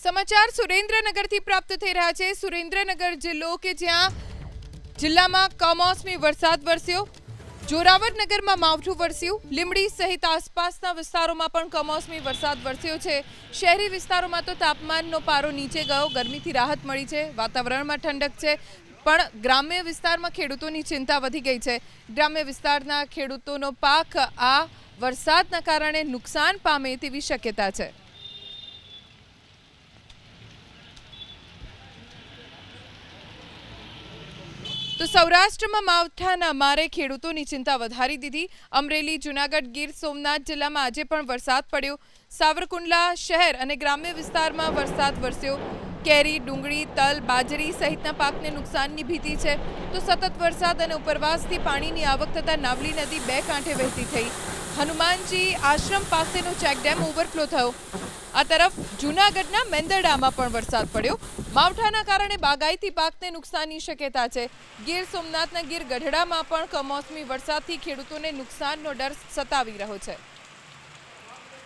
સમાચાર સુરેન્દ્રનગરથી પ્રાપ્ત થઈ રહ્યા છે। સુરેન્દ્રનગર જિલ્લો કે જ્યાં જિલ્લામાં કમોસમી વરસાદ વરસ્યો, જોરાવરનગરમાં માવઠું વરસ્યું, લીંબડી સહિત આસપાસના વિસ્તારોમાં પણ કમોસમી વરસાદ વરસ્યો છે। શહેરી વિસ્તારોમાં તો તાપમાનનો પારો નીચે ગયો, ગરમીથી રાહત મળી છે, વાતાવરણમાં ઠંડક છે, પણ ગ્રામ્ય વિસ્તારમાં ખેડૂતોની ચિંતા વધી ગઈ છે। ગ્રામ્ય વિસ્તારના ખેડૂતોનો પાક આ વરસાદના કારણે નુકસાન પામે તેવી શક્યતા છે। તો સૌરાષ્ટ્રમાં માવઠાના મારે ખેડૂતોની ચિંતા વધારી દીધી। અમરેલી, જૂનાગઢ, ગીર સોમનાથ જિલ્લામાં આજે પણ વરસાદ પડ્યો। સાવરકુંડલા શહેર અને ગ્રામ્ય વિસ્તારમાં વરસાદ વરસ્યો। કેરી, ડુંગળી, તલ, બાજરી સહિતના પાકને નુકસાનની ભીતિ છે। તો સતત વરસાદ અને ઉપરવાસથી પાણીની આવક થતાં નાવલી નદી બે કાંઠે વહેતી થઈ। હનુમાનજી આશ્રમ પાસેનો ચેકડેમ ઓવરફ્લો થયો। આ તરફ જૂનાગઢના મેંદરડામાં પણ વરસાદ પડ્યો। માવઠાના કારણે બાગાયતી પાકને નુકસાનની શક્યતા છે। ગીર સોમનાથના ગીર ગઢડામાં પણ કમોસમી વરસાદથી ખેડૂતોને નુકસાનનો ડર સતાવી રહ્યો છે।